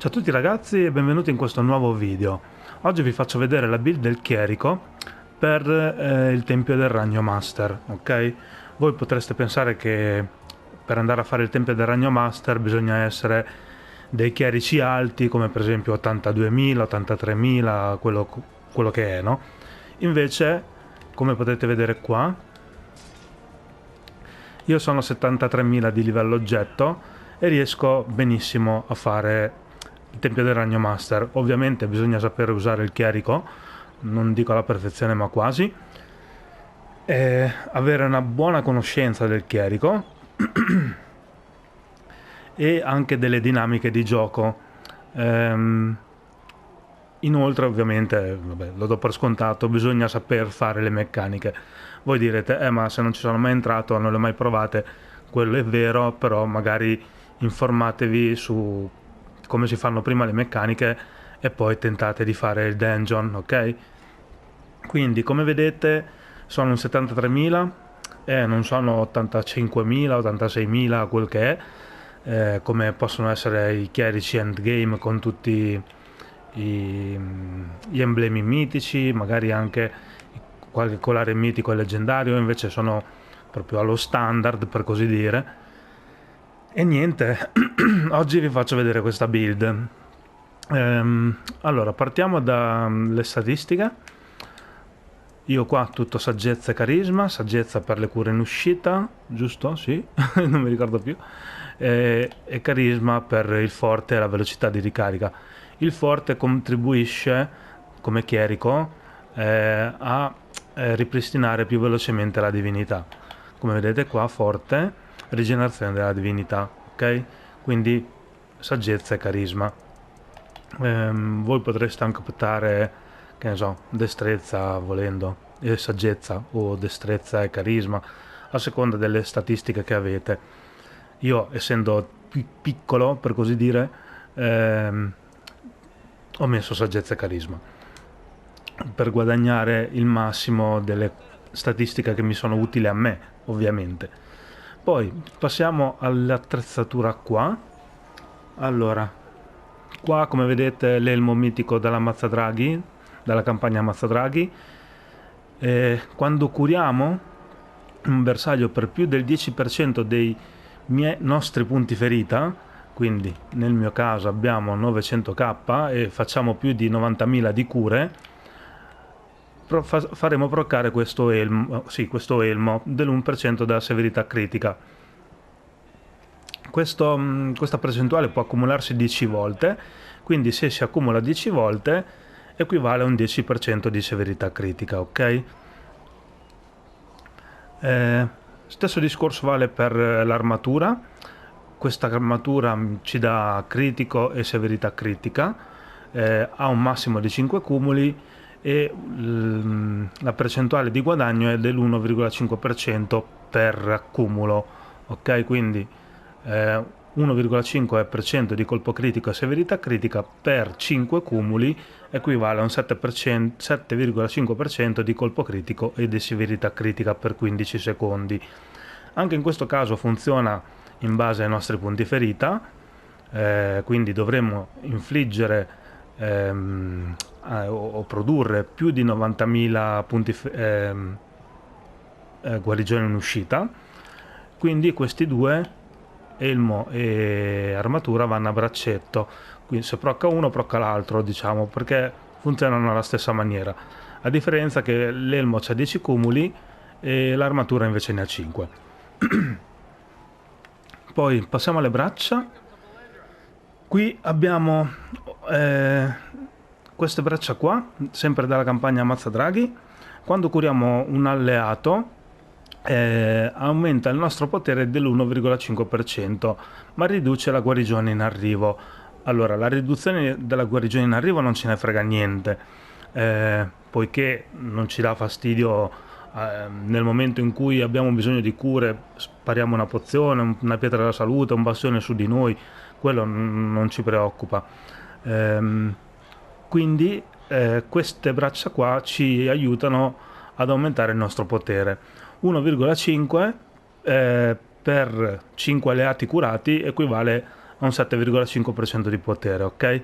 Ciao a tutti ragazzi e benvenuti in questo nuovo video. Oggi vi faccio vedere la build del chierico per il Tempio del Ragno Master, ok? Voi potreste pensare che per andare a fare il Tempio del Ragno Master bisogna essere dei chierici alti, come per esempio 82.000, 83.000, quello che è, no? Invece, come potete vedere qua, io sono 73.000 di livello oggetto e riesco benissimo a fare il Tempio del Ragno Master. Ovviamente bisogna sapere usare il chierico, non dico alla perfezione ma quasi, e avere una buona conoscenza del chierico e anche delle dinamiche di gioco. Inoltre ovviamente, vabbè, lo do per scontato, bisogna saper fare le meccaniche. Voi direte, ma se non ci sono mai entrato, non le ho mai provate, quello è vero, però magari informatevi su come si fanno prima le meccaniche e poi tentate di fare il dungeon, ok? Quindi come vedete sono un 73.000 e non sono 85.000, 86.000, quel che è, come possono essere i chierici endgame con tutti gli emblemi mitici, magari anche qualche colare mitico e leggendario. Invece sono proprio allo standard, per così dire. E niente, oggi vi faccio vedere questa build. Allora, partiamo dalle statistiche. Io qua tutto saggezza e carisma, saggezza per le cure in uscita, giusto? Sì, non mi ricordo più. E carisma per il forte e la velocità di ricarica. Il forte contribuisce, come chierico, a ripristinare più velocemente la divinità. Come vedete qua, forte, rigenerazione della divinità, ok? Quindi saggezza e carisma. Voi potreste anche optare, che ne so, destrezza volendo, e saggezza, o destrezza e carisma, a seconda delle statistiche che avete. Io, essendo piccolo, per così dire, ho messo saggezza e carisma per guadagnare il massimo delle statistiche che mi sono utili a me, ovviamente. Poi passiamo all'attrezzatura qua. Allora, qua come vedete l'elmo mitico della Mazzadraghi, dalla campagna Mazzadraghi. Quando curiamo un bersaglio per più del 10% dei nostri punti ferita, quindi nel mio caso abbiamo 900k e facciamo più di 90.000 di cure, faremo proccare questo elmo dell'1% della severità critica. Questa percentuale può accumularsi 10 volte, quindi se si accumula 10 volte equivale a un 10% di severità critica, ok? Stesso discorso vale per l'armatura. Questa armatura ci dà critico e severità critica, ha un massimo di 5 cumuli e la percentuale di guadagno è dell'1,5% per accumulo, ok? Quindi 1,5% di colpo critico e severità critica per 5 cumuli equivale a un 7,5% di colpo critico e di severità critica per 15 secondi. Anche in questo caso funziona in base ai nostri punti ferita, quindi dovremmo infliggere o produrre più di 90.000 punti guarigione in uscita. Quindi questi due, elmo e armatura, vanno a braccetto, quindi se procca uno procca l'altro, diciamo, perché funzionano alla stessa maniera, a differenza che l'elmo ha 10 cumuli e l'armatura invece ne ha 5. Poi passiamo alle braccia. Qui abbiamo queste braccia qua, sempre dalla campagna Mazzadraghi. Quando curiamo un alleato aumenta il nostro potere dell'1,5%, ma riduce la guarigione in arrivo. Allora, la riduzione della guarigione in arrivo non ce ne frega niente, poiché non ci dà fastidio nel momento in cui abbiamo bisogno di cure, spariamo una pozione, una pietra della salute, un bastione su di noi, quello non ci preoccupa. Quindi queste braccia qua ci aiutano ad aumentare il nostro potere. 1,5 per 5 alleati curati equivale a ha un 7,5% di potere, ok?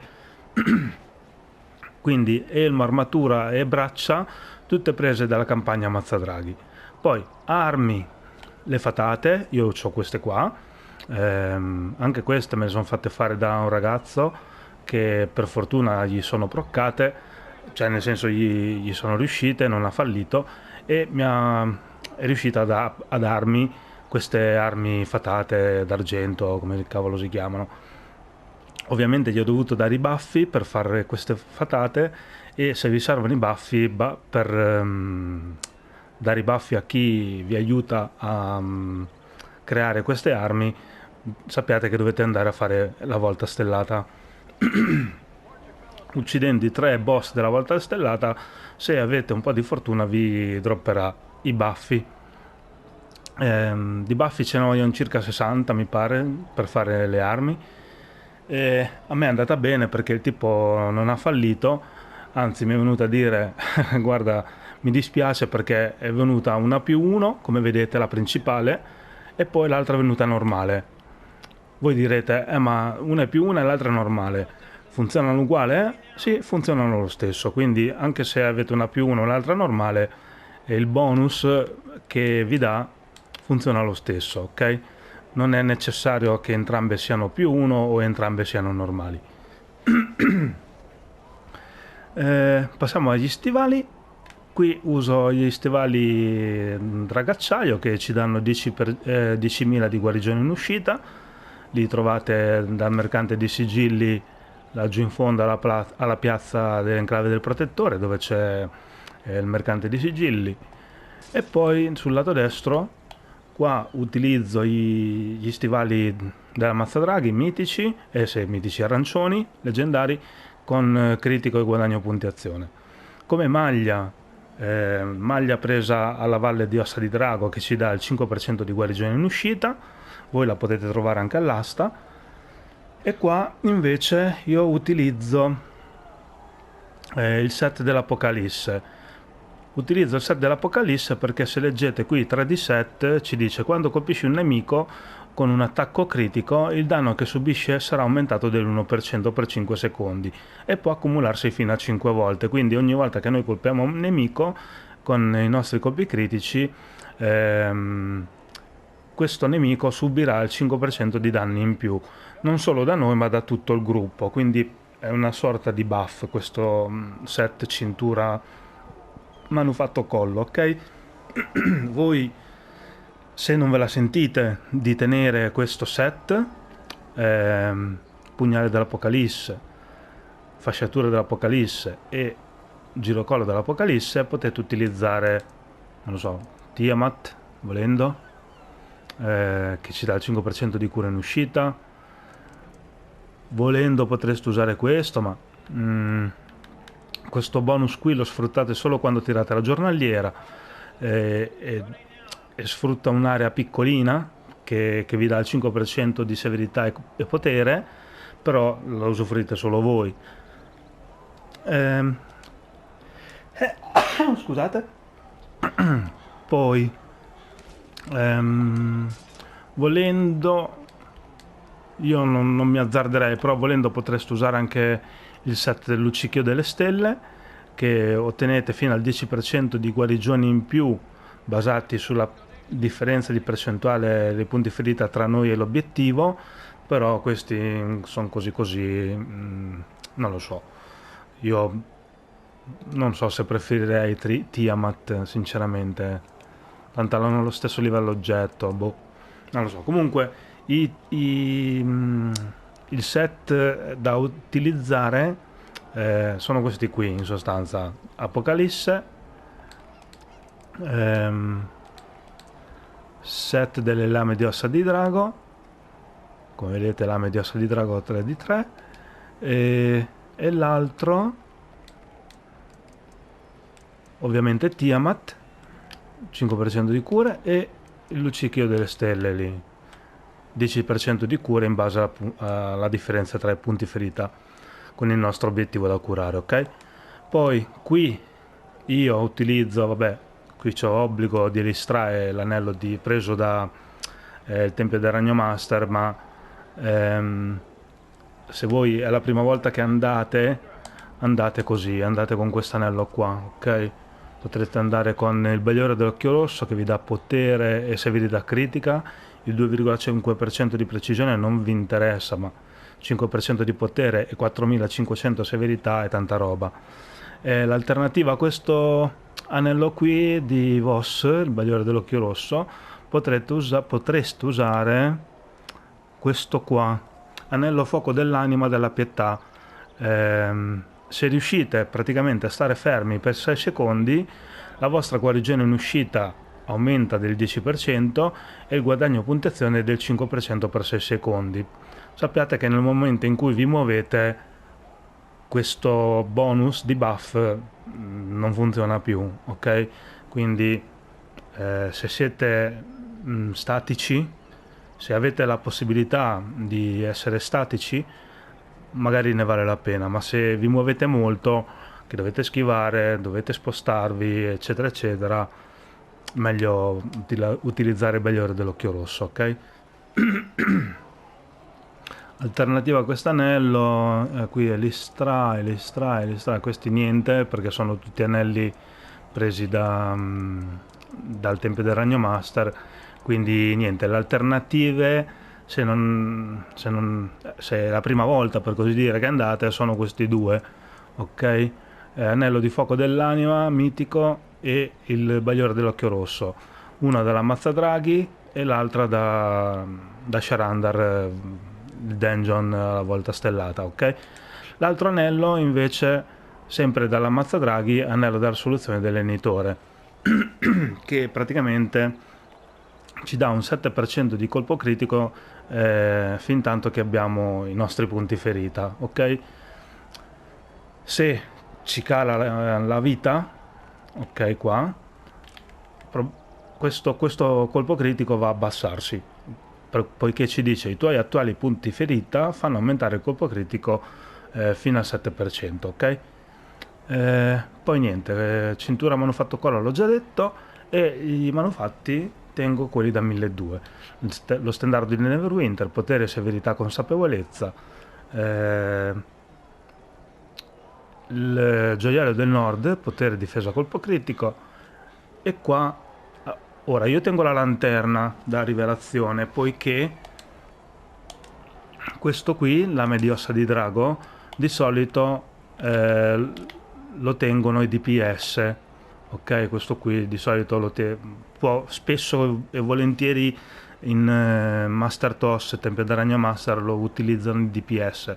Quindi elmo, armatura e braccia tutte prese dalla campagna Mazzadraghi. Poi armi, le fatate, io ho queste qua, anche queste me le sono fatte fare da un ragazzo che per fortuna gli sono proccate, cioè nel senso gli sono riuscite, non ha fallito, e è riuscita a darmi queste armi fatate d'argento, come cavolo si chiamano. Ovviamente gli ho dovuto dare i baffi per fare queste fatate, e se vi servono i baffi per dare i baffi a chi vi aiuta a creare queste armi, sappiate che dovete andare a fare la volta stellata. Uccidendo i 3 boss della volta stellata, se avete un po' di fortuna vi dropperà i baffi. Di baffi ce ne vogliono circa 60 mi pare per fare le armi. A me è andata bene perché il tipo non ha fallito, anzi mi è venuto a dire guarda, mi dispiace perché è venuta una +1, come vedete, la principale, e poi l'altra è venuta normale. Voi direte ma una è +1 e l'altra è normale, funzionano uguale? Sì, funzionano lo stesso, quindi anche se avete una +1 e l'altra normale, il bonus che vi dà funziona lo stesso, ok? Non è necessario che entrambe siano +1 o entrambe siano normali. Passiamo agli stivali. Qui uso gli stivali dragacciaio che ci danno 10.000 di guarigione in uscita. Li trovate dal mercante di sigilli laggiù in fondo alla piazza dell'enclave del protettore, dove c'è il mercante di sigilli. E poi sul lato destro qua utilizzo gli stivali della Mazzadraghi mitici, mitici arancioni, leggendari, con critico e guadagno punti azione. Come maglia presa alla Valle di Ossa di Drago, che ci dà il 5% di guarigione in uscita, voi la potete trovare anche all'asta. E qua invece io utilizzo il set dell'Apocalisse. Utilizzo il set dell'Apocalisse perché se leggete qui 3D7 ci dice: quando colpisci un nemico con un attacco critico, il danno che subisce sarà aumentato dell'1% per 5 secondi e può accumularsi fino a 5 volte. Quindi ogni volta che noi colpiamo un nemico con i nostri colpi critici, questo nemico subirà il 5% di danni in più, non solo da noi ma da tutto il gruppo. Quindi è una sorta di buff questo set cintura manufatto collo, ok? Voi, se non ve la sentite di tenere questo set, pugnale dell'Apocalisse, fasciature dell'Apocalisse e girocollo dell'Apocalisse, potete utilizzare, non lo so, Tiamat volendo, che ci dà il 5% di cura in uscita. Volendo potreste usare questo, ma questo bonus qui lo sfruttate solo quando tirate la giornaliera, e sfrutta un'area piccolina che vi dà il 5% di severità e potere, però lo usufruite solo voi. Scusate. Poi volendo, io non mi azzarderei, però volendo potreste usare anche il set del luccichio delle stelle, che ottenete fino al 10% di guarigioni in più basati sulla differenza di percentuale dei punti ferita tra noi e l'obiettivo, però questi sono così, non lo so. Io non so se preferirei Tiamat, sinceramente, tanto hanno lo stesso livello oggetto, boh, non lo so. Comunque il set da utilizzare sono questi qui, in sostanza: Apocalisse, set delle lame di ossa di drago, come vedete lame di ossa di drago 3D3, e l'altro ovviamente Tiamat, 5% di cure, e il luccichio delle stelle lì, 10% di cura in base alla differenza tra i punti ferita con il nostro obiettivo da curare, ok? Poi qui io utilizzo, vabbè, qui c'ho obbligo di estrae l'anello preso da il Tempio del Ragno Master, ma se voi è la prima volta che andate così, andate con questo anello qua, ok? Potrete andare con il Bagliore dell'Occhio Rosso che vi dà potere e severità critica, il 2,5% di precisione non vi interessa, ma 5% di potere e 4500 severità è tanta roba. L'alternativa a questo anello qui di Voss, il Bagliore dell'Occhio Rosso, potreste usare questo qua, anello fuoco dell'anima della pietà. Se riuscite praticamente a stare fermi per 6 secondi, la vostra guarigione in uscita aumenta del 10% e il guadagno puntuazione del 5% per 6 secondi. Sappiate che nel momento in cui vi muovete questo bonus di buff non funziona più, ok? Quindi se siete statici, se avete la possibilità di essere statici, magari ne vale la pena, ma se vi muovete molto, che dovete schivare, dovete spostarvi, eccetera, eccetera, meglio utilizzare il Bagliore dell'Occhio Rosso, ok? Alternativa a quest'anello, qui è l'Istra, questi niente, perché sono tutti anelli presi dal Tempio del Ragno Master, quindi niente, le alternative se è la prima volta per così dire che andate sono questi due, ok? Anello di fuoco dell'anima mitico e il Bagliore dell'Occhio Rosso, una dalla Mazzadraghi e l'altra da Sharandar, il dungeon a volta stellata, ok? L'altro anello invece sempre dalla Mazzadraghi, anello della soluzione dell'Enitore, che praticamente ci dà un 7% di colpo critico fin tanto che abbiamo i nostri punti ferita, ok? Se ci cala la vita, ok, qua questo colpo critico va a abbassarsi, poiché ci dice i tuoi attuali punti ferita fanno aumentare il colpo critico fino al 7%, ok? Poi niente, cintura manufatto collo l'ho già detto, e i manufatti tengo quelli da 1200, lo standard di Neverwinter, potere, severità, consapevolezza, il gioiello del nord, potere, difesa, colpo critico, e qua ora io tengo la lanterna da rivelazione, poiché questo qui, lame di ossa di drago, di solito lo tengono i DPS, ok? Questo qui di solito può spesso e volentieri in Master Toss, Tempio del Ragno Master lo utilizzano i DPS,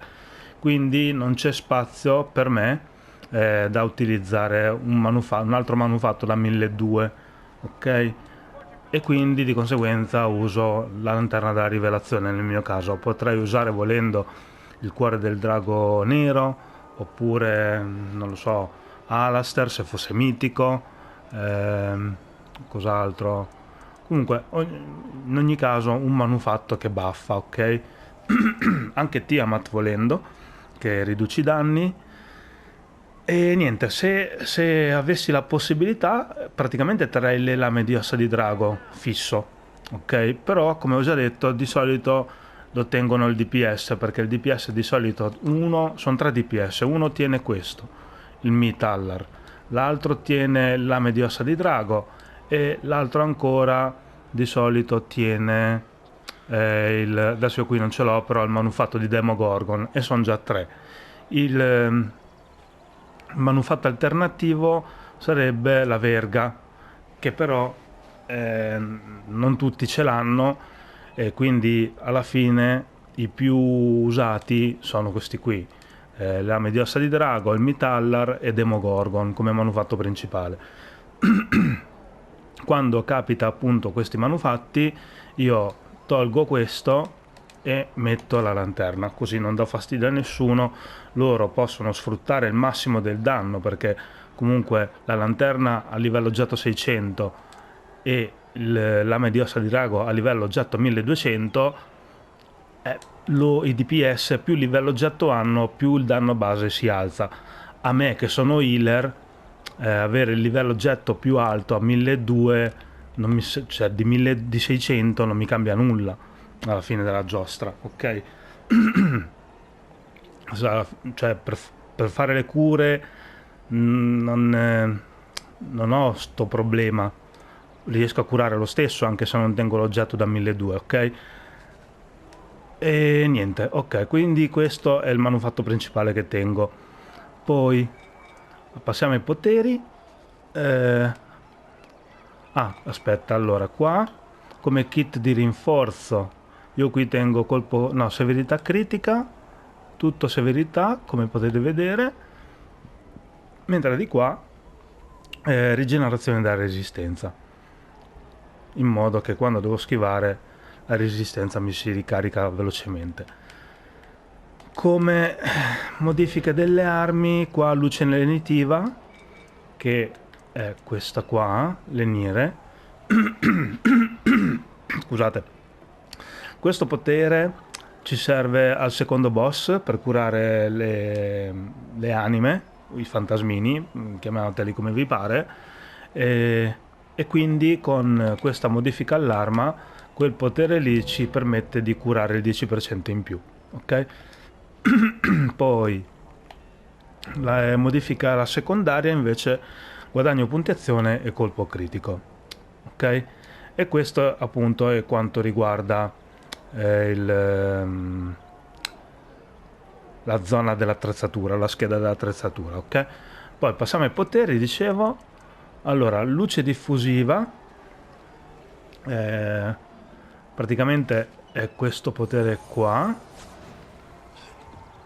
quindi non c'è spazio per me da utilizzare un altro manufatto da 1200, ok? E quindi di conseguenza uso la lanterna della rivelazione nel mio caso. Potrei usare volendo il cuore del drago nero, oppure non lo so, Alastair se fosse mitico, cos'altro. Comunque in ogni caso un manufatto che buffa, ok? Anche Tiamat volendo, che riduci i danni. E niente, se avessi la possibilità praticamente terrei le lame di ossa di drago fisso, ok? Però come ho già detto di solito lo tengono il DPS, perché il DPS di solito sono 3 DPS, uno tiene questo, il Mitallar, l'altro tiene lame di ossa di drago e l'altro ancora di solito tiene adesso io qui non ce l'ho, però il manufatto di Demogorgon, e sono già 3. Il manufatto alternativo sarebbe la verga, che però non tutti ce l'hanno, e quindi alla fine i più usati sono questi qui, lame di ossa di drago, il Mitallar e Demogorgon come manufatto principale. Quando capita appunto questi manufatti io tolgo questo e metto la lanterna, così non dà fastidio a nessuno, loro possono sfruttare il massimo del danno, perché comunque la lanterna a livello oggetto 600 e il lame di ossa di drago a livello oggetto 1200, i DPS più livello oggetto hanno, più il danno base si alza. A me che sono healer, avere il livello oggetto più alto a 1200, cioè di 600 non mi cambia nulla alla fine della giostra, ok? cioè per fare le cure non ho sto problema, riesco a curare lo stesso anche se non tengo l'oggetto da 1200, ok? E niente, ok, quindi questo è il manufatto principale che tengo. Poi passiamo ai poteri. Aspetta, allora qua come kit di rinforzo io qui tengo colpo, no, severità critica, tutto severità come potete vedere, mentre di qua rigenerazione della resistenza, in modo che quando devo schivare la resistenza mi si ricarica velocemente. Come modifiche delle armi, qua luce lenitiva, che è questa qua, leniere. Scusate. Questo potere ci serve al secondo boss per curare le anime, i fantasmini, chiamateli come vi pare, e quindi con questa modifica all'arma quel potere lì ci permette di curare il 10% in più, ok? Poi la modifica alla secondaria invece guadagno puntiazione e colpo critico, ok? E questo appunto è quanto riguarda la zona dell'attrezzatura, la scheda dell'attrezzatura, ok? Poi passiamo ai poteri, dicevo. Allora, luce diffusiva, praticamente è questo potere qua,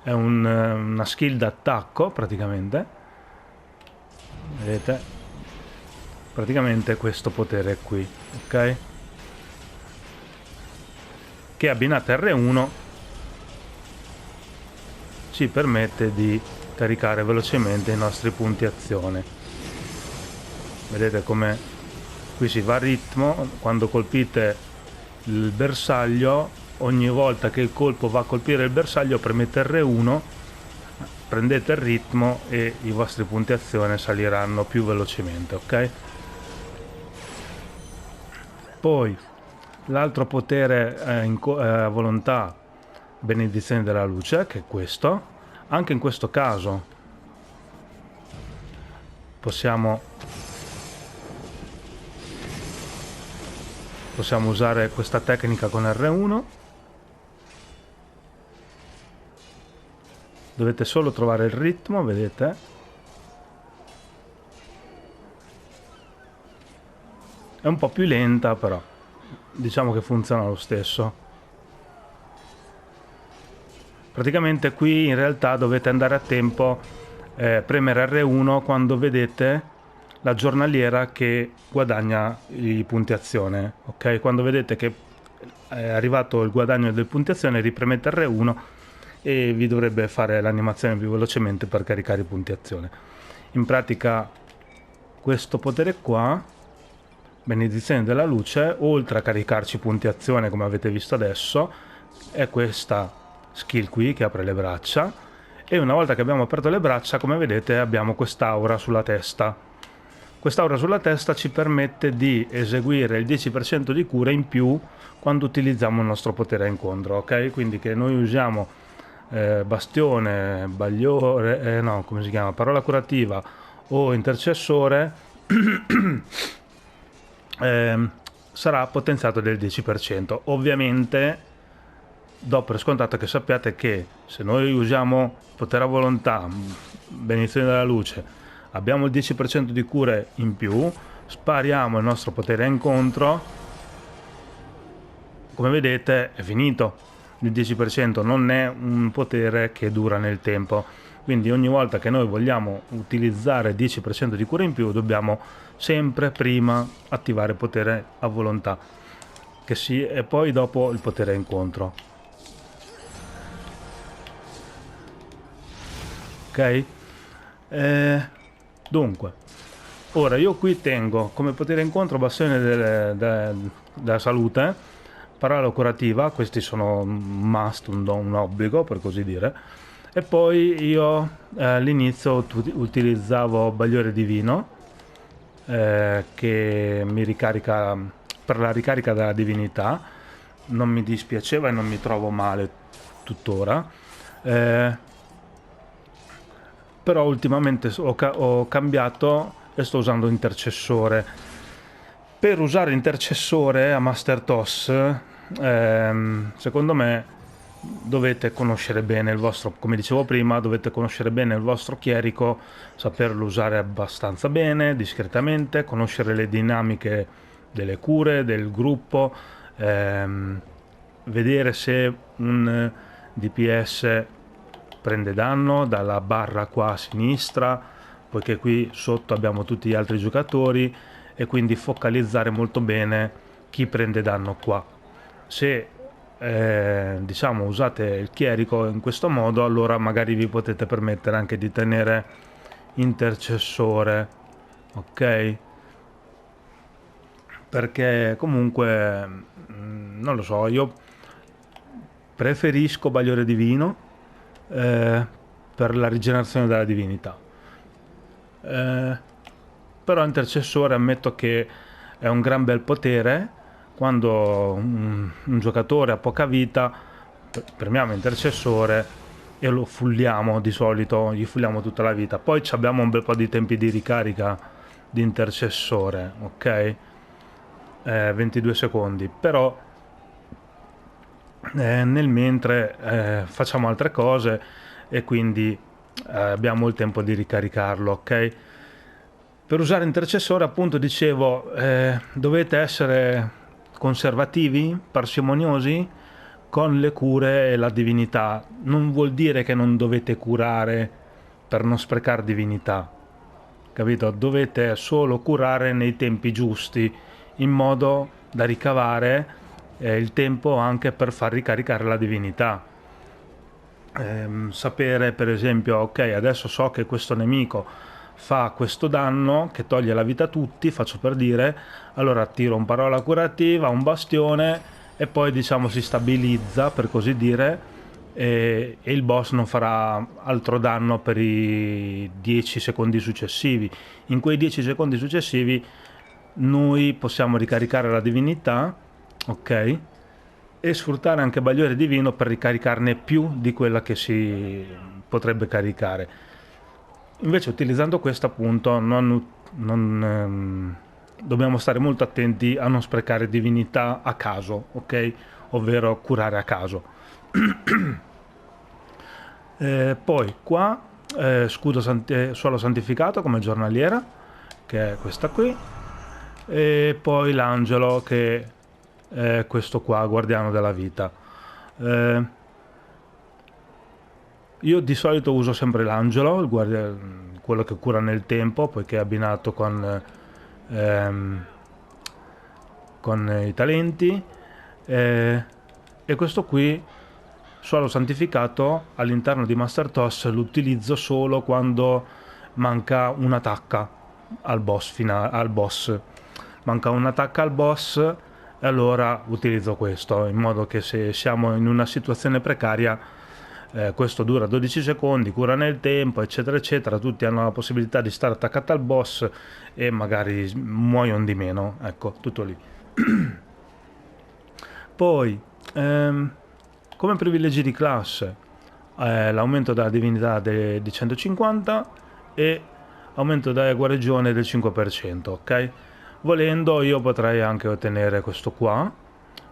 è una skill d'attacco praticamente, vedete? Praticamente questo potere qui, ok? Che abbinata R1 ci permette di caricare velocemente i nostri punti azione. Vedete come qui si va a ritmo, quando colpite il bersaglio, ogni volta che il colpo va a colpire il bersaglio premete R1, prendete il ritmo e i vostri punti azione saliranno più velocemente, ok? Poi l'altro potere a volontà, benedizione della luce, che è questo. Anche in questo caso possiamo usare questa tecnica con R1. Dovete solo trovare il ritmo, vedete? È un po' più lenta, però diciamo che funziona lo stesso. Praticamente qui in realtà dovete andare a tempo, premere R1 quando vedete la giornaliera che guadagna i punti azione, ok? Quando vedete che è arrivato il guadagno del punti azione, ripremete R1 e vi dovrebbe fare l'animazione più velocemente per caricare i punti azione. In pratica questo potere qua, benedizione della luce, oltre a caricarci punti azione come avete visto adesso, è questa skill qui che apre le braccia, e una volta che abbiamo aperto le braccia, come vedete, abbiamo quest'aura sulla testa. Quest'aura sulla testa ci permette di eseguire il 10% di cura in più quando utilizziamo il nostro potere a incontro, ok? Quindi che noi usiamo bastione, bagliore, no, come si chiama? Parola curativa o intercessore, sarà potenziato del 10%. Ovviamente do per scontato che sappiate che se noi usiamo potere a volontà, benedizione della luce, abbiamo il 10% di cure in più, spariamo il nostro potere a incontro, come vedete è finito. Il 10% non è un potere che dura nel tempo, quindi ogni volta che noi vogliamo utilizzare 10% di cura in più dobbiamo sempre prima attivare potere a volontà, e poi dopo il potere a incontro. Ok? Dunque, ora io qui tengo come potere incontro bastione della salute, parola curativa, questi sono un must, un obbligo per così dire, e poi io all'inizio utilizzavo bagliore divino, che mi ricarica per la ricarica della divinità, non mi dispiaceva e non mi trovo male tuttora. però ultimamente ho cambiato e sto usando intercessore. Per usare intercessore a Master Toss, secondo me dovete conoscere bene il vostro, come dicevo prima, dovete conoscere bene il vostro chierico, saperlo usare abbastanza bene, discretamente, conoscere le dinamiche delle cure, del gruppo, vedere se un DPS prende danno dalla barra qua a sinistra, poiché qui sotto abbiamo tutti gli altri giocatori, e quindi focalizzare molto bene chi prende danno qua. Se diciamo usate il chierico in questo modo, allora magari vi potete permettere anche di tenere intercessore, ok? Perché comunque non lo so, io preferisco Bagliore Divino per la rigenerazione della divinità, però intercessore ammetto che è un gran bel potere. Quando un giocatore ha poca vita, premiamo intercessore e lo fulliamo, di solito gli fulliamo tutta la vita. Poi abbiamo un bel po' di tempi di ricarica di intercessore, ok? 22 secondi, però nel mentre facciamo altre cose e quindi abbiamo il tempo di ricaricarlo, ok? Per usare intercessore, appunto, dicevo, dovete essere conservativi, parsimoniosi con le cure e la divinità. Non vuol dire che non dovete curare per non sprecare divinità, capito? Dovete solo curare nei tempi giusti, in modo da ricavare il tempo anche per far ricaricare la divinità. Sapere per esempio, ok, adesso so che questo nemico fa questo danno che toglie la vita a tutti, faccio per dire, allora tiro un parola curativa, un bastione, e poi diciamo si stabilizza, per così dire, e il boss non farà altro danno per i 10 secondi successivi. In quei 10 secondi successivi noi possiamo ricaricare la divinità, ok? E sfruttare anche Bagliore Divino per ricaricarne più di quella che si potrebbe caricare. Invece utilizzando questo, appunto, dobbiamo stare molto attenti a non sprecare divinità a caso, ok? Ovvero curare a caso. Poi qua scudo suolo santificato come giornaliera, che è questa qui, e poi l'angelo, che è questo qua, guardiano della vita. Io di solito uso sempre l'angelo, quello che cura nel tempo, poiché è abbinato con i talenti, e questo qui, suolo santificato, all'interno di Master Toss l'utilizzo solo quando manca un'attacca al boss manca un'attacca al boss, e allora utilizzo questo, in modo che se siamo in una situazione precaria, questo dura 12 secondi, cura nel tempo, eccetera eccetera, tutti hanno la possibilità di stare attaccati al boss e magari muoiono di meno, ecco, tutto lì. Poi come privilegi di classe, l'aumento della divinità di 150 e aumento della guarigione del 5%, ok? Volendo io potrei anche ottenere questo qua,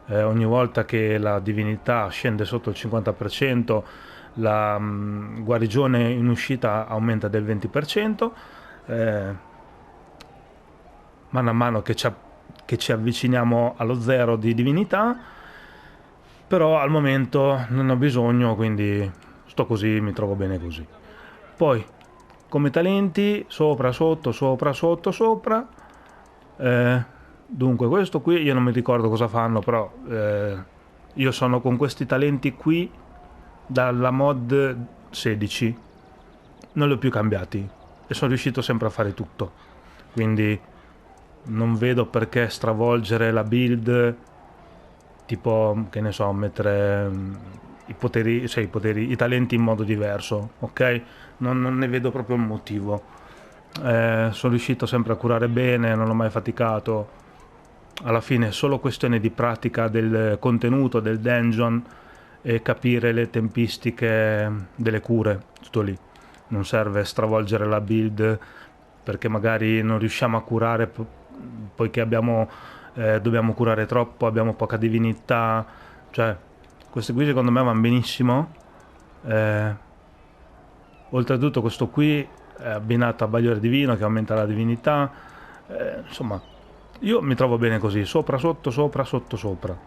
ogni volta che la divinità scende sotto il 50%, la guarigione in uscita aumenta del 20%, mano a mano che ci avviciniamo allo zero di divinità, però al momento non ho bisogno, quindi sto così, mi trovo bene così. Poi come talenti, sopra, sotto, sopra, sotto, sopra. Dunque questo qui io non mi ricordo cosa fanno, però io sono con questi talenti qui dalla mod 16, non li ho più cambiati e sono riuscito sempre a fare tutto, quindi non vedo perché stravolgere la build, tipo, che ne so, mettere i poteri, i talenti in modo diverso, ok? Non ne vedo proprio il motivo. Sono riuscito sempre a curare bene, non ho mai faticato. Alla fine è solo questione di pratica del contenuto del dungeon e capire le tempistiche delle cure, tutto lì. non serve stravolgere la build perché magari non riusciamo a curare poiché dobbiamo curare troppo, abbiamo poca divinità. Cioè, queste qui secondo me vanno benissimo. Oltretutto questo qui è abbinato a Bagliore Divino che aumenta la divinità. Insomma, io mi trovo bene così, sopra, sotto, sopra, sotto, sopra.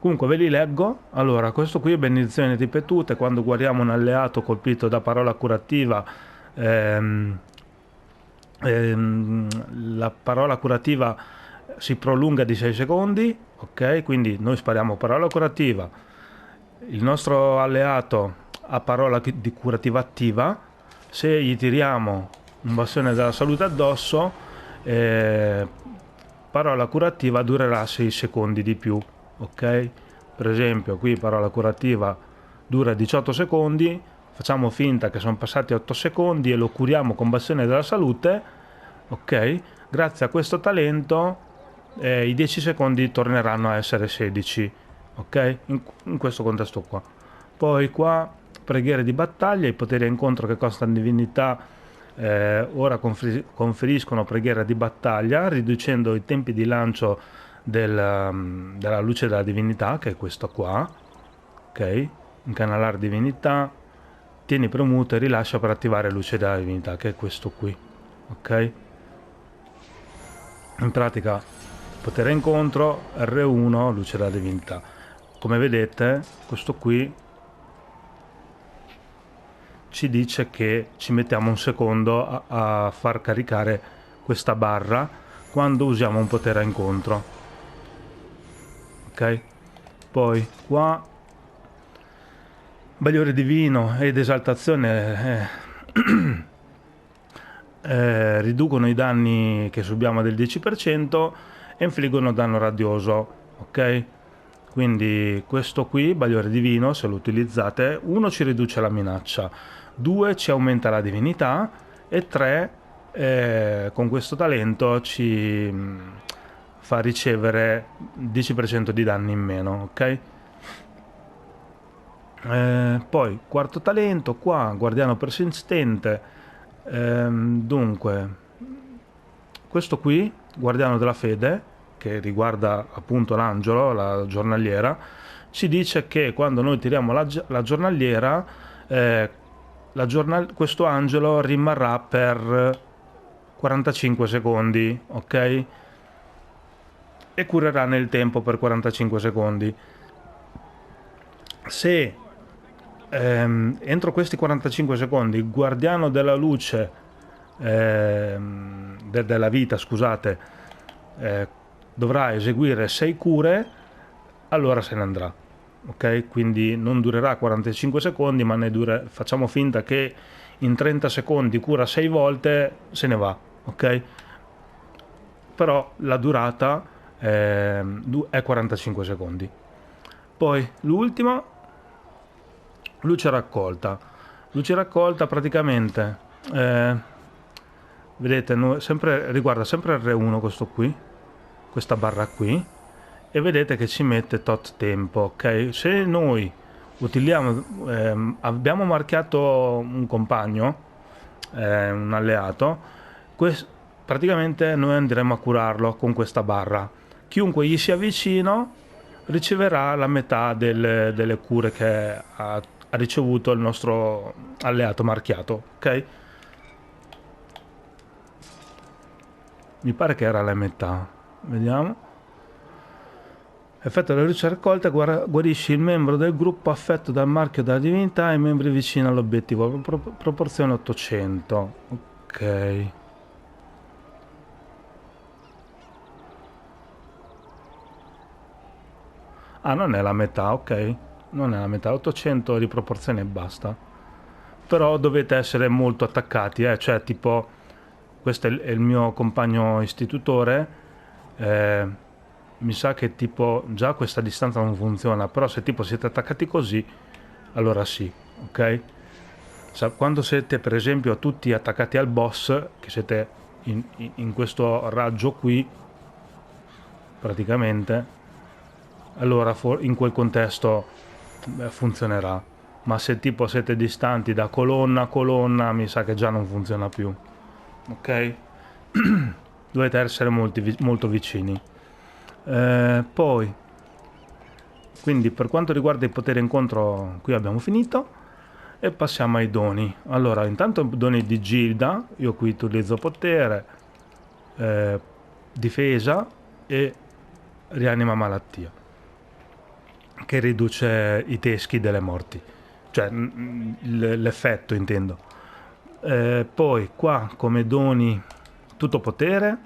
Comunque ve li leggo. Allora, questo qui è benedizione ripetute. Quando guariamo un alleato colpito da parola curativa, la parola curativa si prolunga di 6 secondi. Ok, quindi noi spariamo parola curativa, il nostro alleato ha parola di curativa attiva. Se gli tiriamo un bastone della salute addosso, parola curativa durerà 6 secondi di più. Ok, per esempio qui parola curativa dura 18 secondi, facciamo finta che sono passati 8 secondi e lo curiamo con bastone della salute. Ok, grazie a questo talento i 10 secondi torneranno a essere 16. Ok, in questo contesto qua. Poi qua preghiere di battaglia, i poteri a incontro che costano divinità ora conferiscono preghiera di battaglia riducendo i tempi di lancio della luce della divinità, che è questo qua. Ok, incanalare divinità, tieni premuto e rilascia per attivare luce della divinità, che è questo qui. Ok, in pratica potere incontro R1 luce della divinità. Come vedete questo qui ci dice che ci mettiamo un secondo a far caricare questa barra quando usiamo un potere a incontro. Ok, poi qua Bagliore Divino ed Esaltazione riducono i danni che subiamo del 10% e infliggono danno radioso. Ok, quindi questo qui, Bagliore Divino, se lo utilizzate, 1 ci riduce la minaccia, 2 ci aumenta la divinità e 3 con questo talento ci fa ricevere 10% di danni in meno. Ok, poi quarto talento qua, guardiano persistente. Dunque questo qui, guardiano della fede, che riguarda appunto l'angelo, la giornaliera, ci dice che quando noi tiriamo la giornaliera, questo angelo rimarrà per 45 secondi, ok? E curerà nel tempo per 45 secondi. Se entro questi 45 secondi il guardiano della luce della vita, scusate, dovrà eseguire 6 cure, allora se ne andrà. Ok, quindi non durerà 45 secondi, ma facciamo finta che in 30 secondi cura 6 volte, se ne va. Ok, però la durata è 45 secondi. Poi l'ultima, luce raccolta. Luce raccolta praticamente vedete, riguarda sempre R1 questo qui, questa barra qui, e vedete che ci mette tot tempo. Ok, se noi abbiamo marchiato un compagno, un alleato, praticamente noi andremo a curarlo con questa barra. Chiunque gli sia vicino riceverà la metà delle cure che ha ricevuto il nostro alleato marchiato. Ok, mi pare che era la metà, vediamo. Effetto della luce raccolta, guarisci il membro del gruppo affetto dal marchio della divinità e i membri vicini all'obiettivo, proporzione 800. Ok, non è la metà, ok, non è la metà, 800 di proporzione e basta. Però dovete essere molto attaccati, cioè tipo questo è il mio compagno istitutore, mi sa che tipo già questa distanza non funziona, però se tipo siete attaccati così, allora sì, ok? Quando siete per esempio tutti attaccati al boss, che siete in questo raggio qui, praticamente, allora in quel contesto funzionerà. ma se tipo siete distanti da colonna a colonna mi sa che già non funziona più, ok? Dovete essere molto vicini. Poi, quindi per quanto riguarda i poteri incontro, qui abbiamo finito e passiamo ai doni. Allora, intanto doni di Gilda, io qui utilizzo potere, difesa e rianima malattia, che riduce i teschi delle morti, cioè l'effetto intendo. Poi qua come doni tutto potere,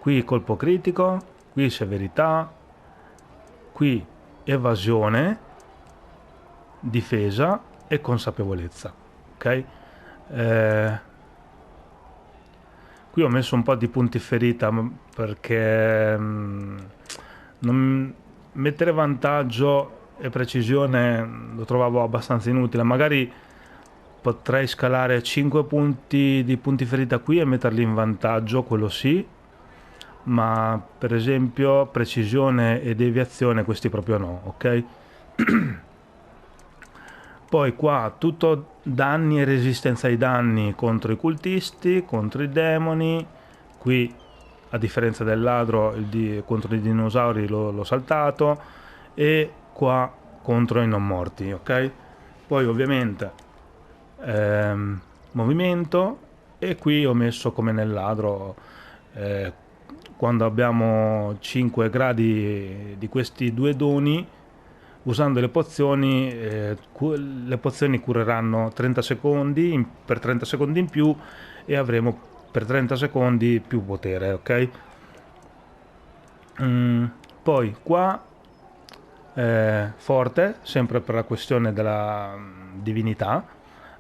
qui colpo critico, qui severità, qui evasione, difesa e consapevolezza, ok? Qui ho messo un po' di punti ferita perché mettere vantaggio e precisione lo trovavo abbastanza inutile. Magari potrei scalare 5 punti di punti ferita qui e metterli in vantaggio, quello sì, ma per esempio precisione e deviazione questi proprio no, ok? Poi qua tutto danni e resistenza ai danni contro i cultisti, contro i demoni. Qui a differenza del ladro contro i dinosauri l'ho saltato, e qua contro i non morti, ok? Poi ovviamente movimento, e qui ho messo come nel ladro quando abbiamo 5 gradi di questi due doni, usando le pozioni cureranno 30 secondi per 30 secondi in più, e avremo per 30 secondi più potere, ok? Poi qua forte, sempre per la questione della divinità,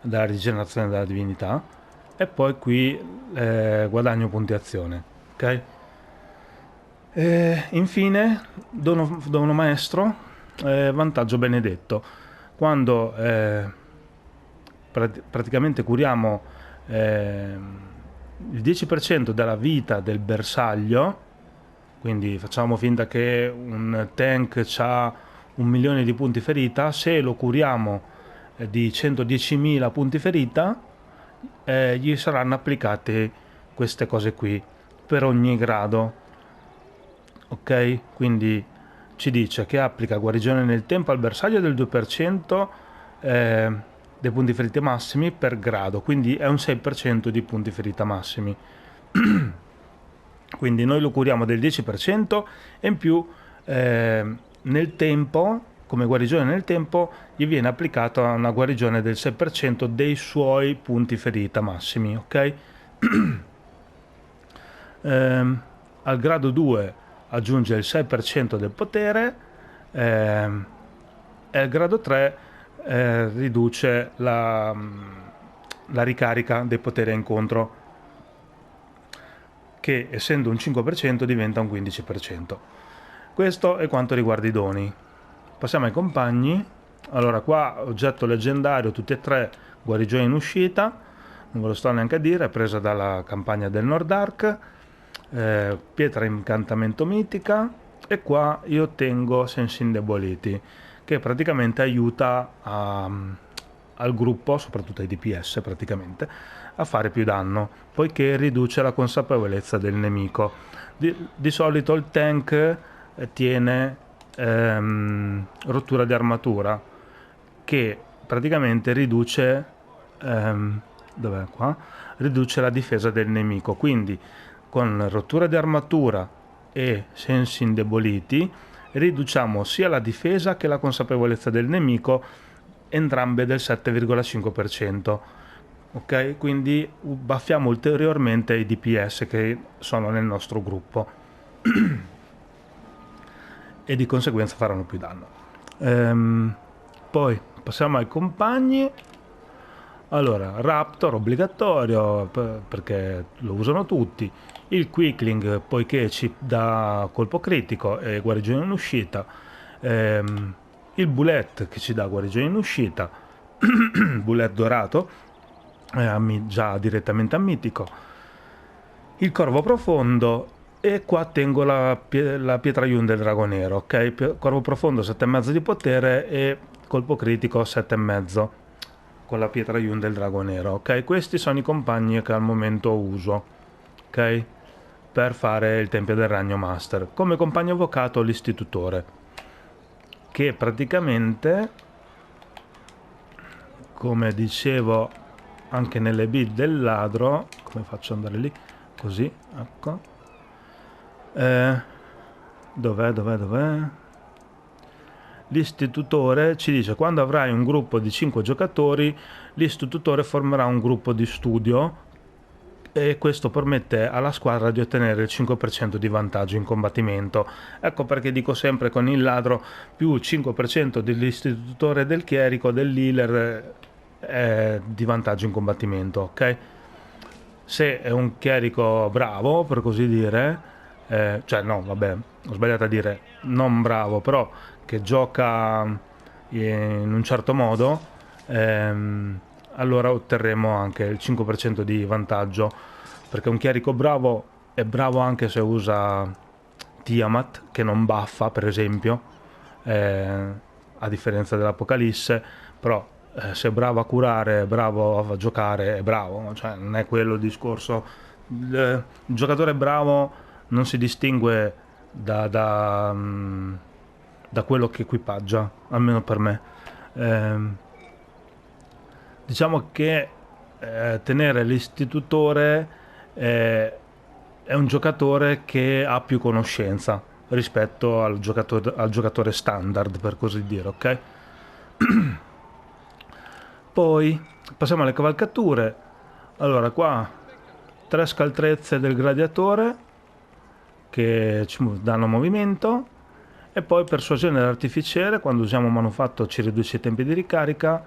della rigenerazione della divinità, e poi qui guadagno punti azione, ok? Infine dono maestro, vantaggio benedetto. Quando praticamente curiamo il 10% della vita del bersaglio, quindi facciamo finta che un tank ha 1.000.000 di punti ferita, se lo curiamo di 110.000 punti ferita, gli saranno applicate queste cose qui per ogni grado, ok? Quindi ci dice che applica guarigione nel tempo al bersaglio del 2% dei punti ferita massimi per grado, quindi è un 6% di punti ferita massimi. Quindi noi lo curiamo del 10%, e in più nel tempo, come guarigione nel tempo, gli viene applicata una guarigione del 6% dei suoi punti ferita massimi, ok? Al grado 2 aggiunge il 6% del potere, e al grado 3 riduce la ricarica dei poteri a incontro, che essendo un 5% diventa un 15%. Questo è quanto riguarda i doni. Passiamo ai compagni. Allora qua oggetto leggendario, tutti e tre, guarigione in uscita, non ve lo sto neanche a dire, è presa dalla campagna del Nordark, pietra incantamento mitica, e qua io tengo sensi indeboliti, che praticamente aiuta al gruppo, soprattutto ai DPS praticamente, a fare più danno, poiché riduce la consapevolezza del nemico. Di solito il tank tiene rottura di armatura, che praticamente riduce dov'è qua? Riduce la difesa del nemico, quindi con rottura di armatura e sensi indeboliti riduciamo sia la difesa che la consapevolezza del nemico, entrambe del 7,5%. Ok, quindi buffiamo ulteriormente i DPS che sono nel nostro gruppo e di conseguenza faranno più danno. Poi passiamo ai compagni. Allora, Raptor obbligatorio perché lo usano tutti, il Quickling poiché ci dà colpo critico e guarigione in uscita, il Bullet che ci dà guarigione in uscita, Bullet dorato, già direttamente a mitico, il Corvo profondo, e qua tengo la pietra Yun del drago nero, ok? Corvo profondo 7,5 di potere e colpo critico 7,5 con la pietra Yun del drago nero. Ok, questi sono i compagni che al momento uso, ok, per fare il Tempio del Ragno Master. Come compagno avvocato l'istitutore, che praticamente, come dicevo anche nelle bid del ladro, come faccio ad andare lì? Così, ecco. Dov'è? L'istitutore ci dice: quando avrai un gruppo di 5 giocatori, l'istitutore formerà un gruppo di studio e questo permette alla squadra di ottenere il 5% di vantaggio in combattimento. Ecco perché dico sempre con il ladro più 5% dell'istitutore, del chierico, dell'healer di vantaggio in combattimento, ok? Se è un chierico bravo, per così dire, cioè no, vabbè, ho sbagliato a dire non bravo, però che gioca in un certo modo, allora otterremo anche il 5% di vantaggio, perché un chierico bravo è bravo anche se usa Tiamat, che non buffa, per esempio, a differenza dell'Apocalisse, però se è bravo a curare, è bravo a giocare, è bravo, cioè non è quello il discorso. Il giocatore bravo non si distingue da quello che equipaggia, almeno per me. Diciamo che tenere l'istitutore è un giocatore che ha più conoscenza rispetto al giocatore standard, per così dire, ok? Poi passiamo alle cavalcature. Allora, qua 3 scaltrezze del gladiatore che ci danno movimento, e poi persuasione dell'artificiere, quando usiamo manufatto ci riduce i tempi di ricarica,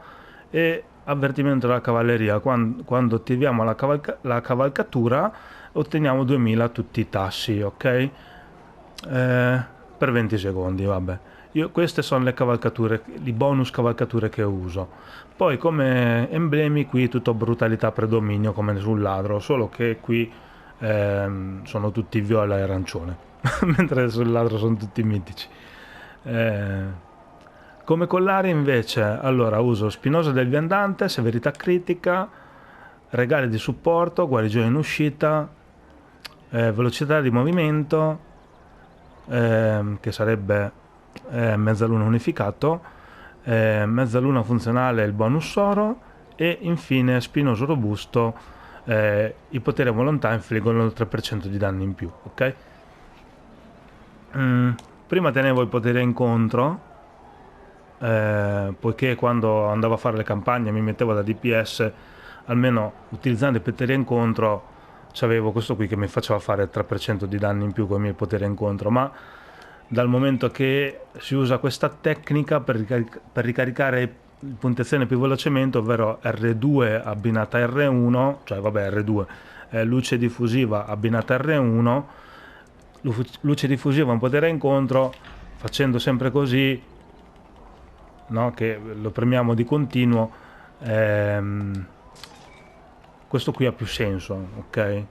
e avvertimento della cavalleria, quando attiviamo la cavalcatura otteniamo 2000 tutti i tassi, ok? Per 20 secondi, vabbè. Queste sono le cavalcature, i bonus cavalcature che uso. Poi come emblemi qui tutto brutalità predominio come sul ladro, solo che qui sono tutti viola e arancione, mentre sul ladro sono tutti mitici. Come collare invece, allora uso Spinosa del Viandante, severità critica, regali di supporto, guarigione in uscita, velocità di movimento, che sarebbe mezzaluna unificato, mezzaluna funzionale il bonus oro, e infine spinoso robusto, i poteri a volontà infliggono il 3% di danni in più, ok? Prima tenevo il potere incontro, poiché quando andavo a fare le campagne mi mettevo da DPS, almeno utilizzando il potere incontro avevo questo qui che mi faceva fare il 3% di danni in più con i miei poteri incontro, ma dal momento che si usa questa tecnica per ricaricare puntuazione più velocemente, ovvero R2 abbinata a R1, cioè vabbè R2, luce diffusiva abbinata a R1, luce diffusiva un potere incontro, facendo sempre così, no, che lo premiamo di continuo, questo qui ha più senso, ok?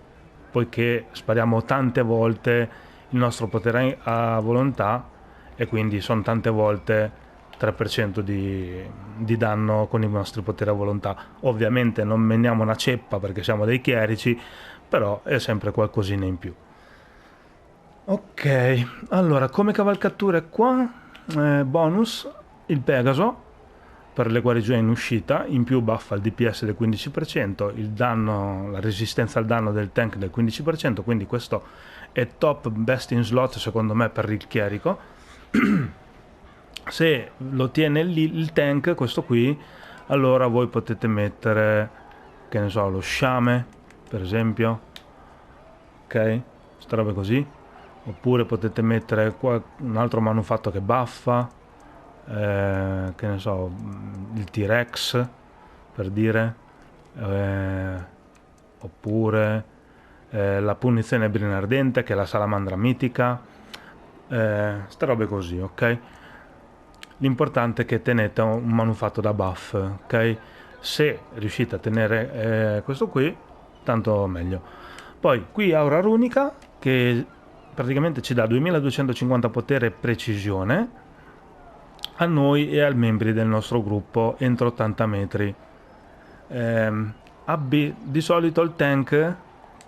Poiché spariamo tante volte il nostro potere a volontà e quindi sono tante volte 3% di danno con i nostri poteri a volontà. Ovviamente non meniamo una ceppa perché siamo dei chierici, però è sempre qualcosina in più. Ok, allora come cavalcature qua, bonus il Pegaso per le guarigioni in uscita, in più buffa il DPS del 15%, il danno, la resistenza al danno del tank del 15%, quindi questo è top best in slot secondo me per il chierico. Se lo tiene il tank, questo qui, allora voi potete mettere, che ne so, lo sciame per esempio, ok, queste robe così, oppure potete mettere un altro manufatto che buffa, che ne so, il T-Rex per dire, oppure la punizione brina ardente che è la salamandra mitica, ste robe così, ok? L'importante è che tenete un manufatto da buff, ok? Se riuscite a tenere questo qui, tanto meglio. Poi qui aura runica che praticamente ci dà 2250 potere e precisione, a noi e ai membri del nostro gruppo entro 80 metri. Di solito il tank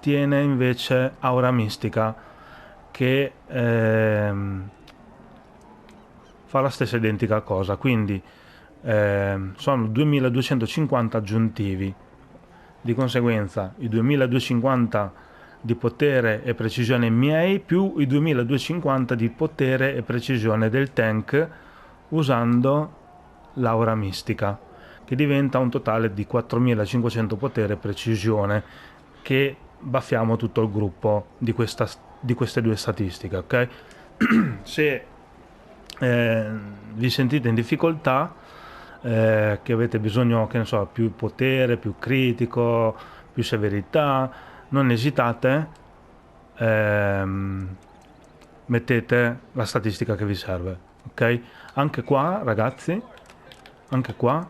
tiene invece aura mistica, che fa la stessa identica cosa, quindi sono 2250 aggiuntivi. Di conseguenza i 2250 di potere e precisione miei più i 2250 di potere e precisione del tank usando l'aura mistica, che diventa un totale di 4500 potere e precisione, che baffiamo tutto il gruppo di queste due statistiche, ok? Se vi sentite in difficoltà, che avete bisogno, che ne so, più potere, più critico, più severità, non esitate, mettete la statistica che vi serve, ok? Anche qua, ragazzi, anche qua,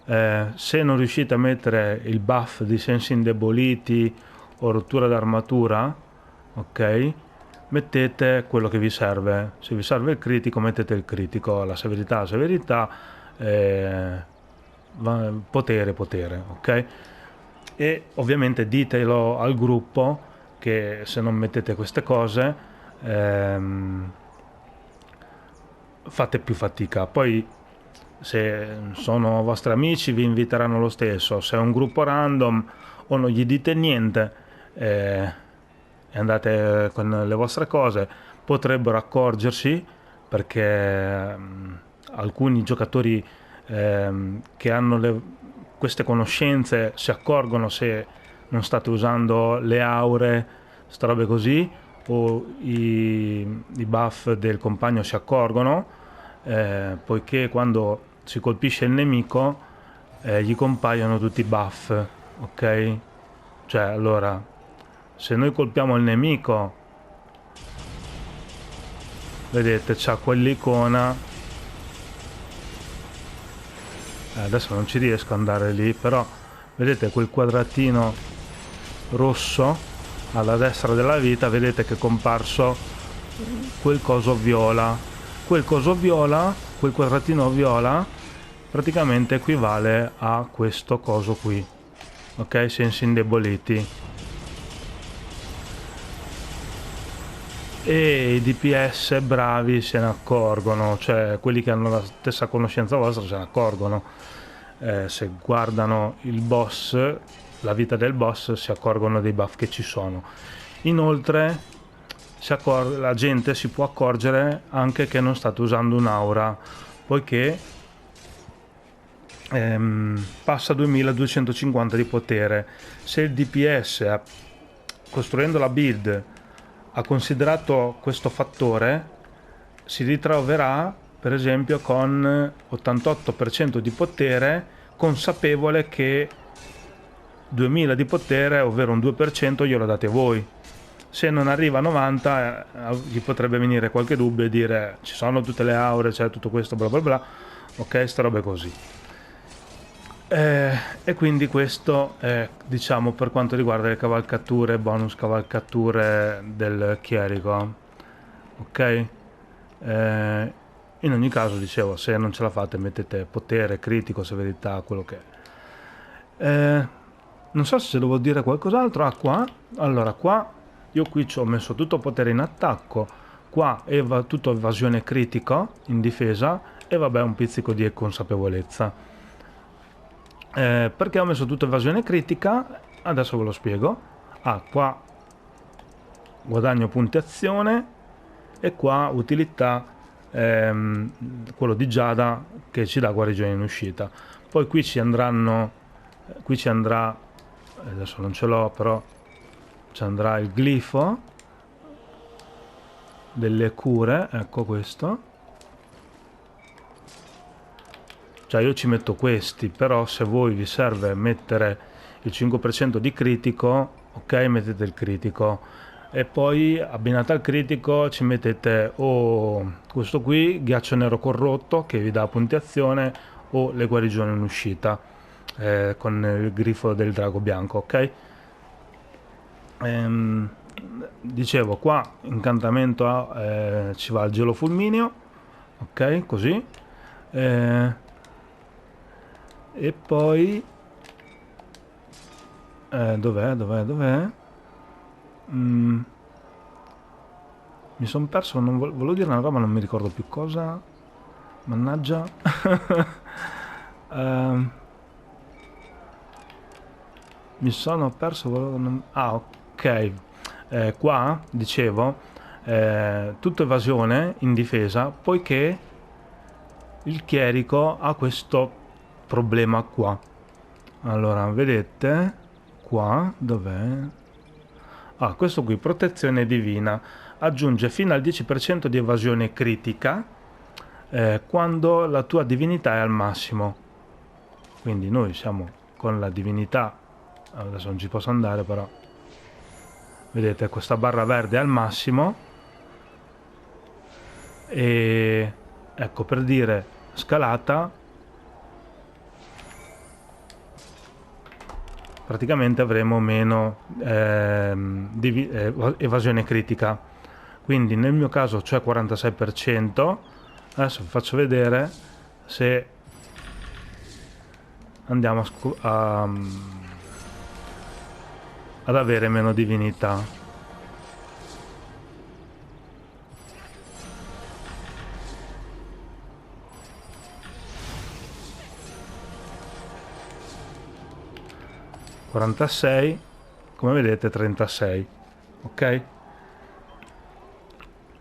se non riuscite a mettere il buff di sensi indeboliti o rottura d'armatura, ok, mettete quello che vi serve. Se vi serve il critico, mettete il critico, la severità, potere, ok? E ovviamente ditelo al gruppo che se non mettete queste cose fate più fatica. Poi se sono vostri amici vi inviteranno lo stesso, se è un gruppo random o non gli dite niente e andate con le vostre cose, potrebbero accorgersi, perché alcuni giocatori che hanno queste conoscenze si accorgono se non state usando le aure, sta robe così, o i buff del compagno si accorgono, poiché quando si colpisce il nemico gli compaiono tutti i buff, ok? Cioè, allora, se noi colpiamo il nemico, vedete, c'ha quell'icona, adesso non ci riesco ad andare lì, però vedete quel quadratino rosso alla destra della vita, vedete che è comparso quel coso viola. Quel coso viola, quel quadratino viola, praticamente equivale a questo coso qui, ok? Sensi indeboliti. E i DPS bravi se ne accorgono, cioè quelli che hanno la stessa conoscenza vostra se ne accorgono. Se guardano il boss, la vita del boss, si accorgono dei buff che ci sono. Inoltre la gente si può accorgere anche che non state usando un'aura, poiché passa 2250 di potere. Se il DPS, costruendo la build, ha considerato questo fattore, si ritroverà per esempio con 88% di potere, consapevole che 2000 di potere, ovvero un 2%, glielo date voi. Se non arriva a 90 gli potrebbe venire qualche dubbio e dire ci sono tutte le aure, c'è tutto questo bla bla bla, ok, sta robe così. E quindi questo è, diciamo, per quanto riguarda le cavalcature, bonus cavalcature del chierico, ok? In ogni caso, dicevo, se non ce la fate mettete potere, critico, severità, quello che è. Non so se devo dire qualcos'altro. Qua, allora qua io qui ci ho messo tutto potere in attacco, qua tutto evasione critico in difesa e vabbè un pizzico di consapevolezza. Perché ho messo tutto evasione critica? Adesso ve lo spiego. Qua guadagno punti azione e qua utilità, quello di Giada che ci dà guarigione in uscita. Poi qui ci andrà, adesso non ce l'ho, però ci andrà il glifo delle cure, ecco questo. Cioè io ci metto questi, però se voi vi serve mettere il 5% di critico, ok, mettete il critico. E poi abbinata al critico ci mettete o questo qui, ghiaccio nero corrotto, che vi dà punti azione, o le guarigioni in uscita, con il grifo del drago bianco, ok? Dicevo, qua incantamento ci va il gelo fulmineo, ok, così. E poi dov'è? Mi sono perso, non volevo dire una roba, non mi ricordo più cosa. Mannaggia. Mi sono perso, ok. Qua dicevo tutto evasione in difesa, poiché il chierico ha questo problema qua. Allora, vedete qua, dov'è? Questo qui, protezione divina, aggiunge fino al 10% di evasione critica quando la tua divinità è al massimo. Quindi noi siamo con la divinità, adesso non ci posso andare però, vedete questa barra verde al massimo, e ecco, per dire scalata, praticamente avremo meno evasione critica. Quindi nel mio caso c'è 46%. Adesso vi faccio vedere se andiamo ad avere meno divinità. (46), come vedete 36, ok?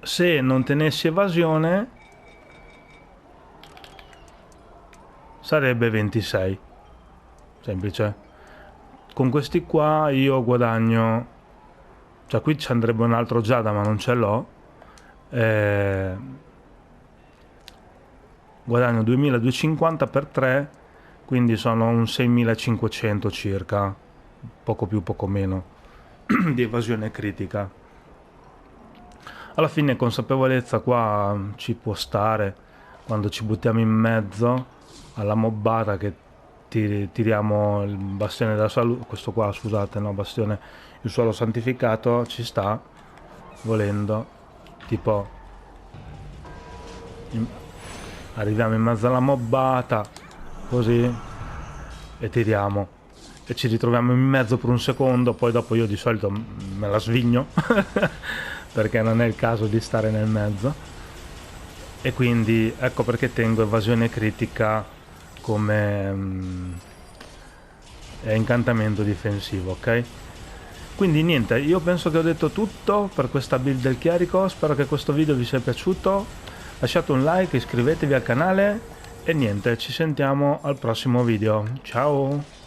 Se non tenessi evasione sarebbe 26, semplice. Con questi qua io guadagno, cioè qui ci andrebbe un altro Giada ma non ce l'ho, guadagno 2250 per 3, quindi sono un 6500 circa, poco più poco meno di evasione critica. Alla fine consapevolezza qua ci può stare quando ci buttiamo in mezzo alla mobbata, che tiriamo il bastione della salute, questo qua scusate, no, bastione, il suolo santificato, ci sta volendo, tipo arriviamo in mezzo alla mobbata così e tiriamo e ci ritroviamo in mezzo per un secondo, poi dopo io di solito me la svigno perché non è il caso di stare nel mezzo, e quindi ecco perché tengo evasione critica come incantamento difensivo, ok? Quindi niente, io penso che ho detto tutto per questa build del chierico, spero che questo video vi sia piaciuto, lasciate un like, iscrivetevi al canale e niente, ci sentiamo al prossimo video, ciao!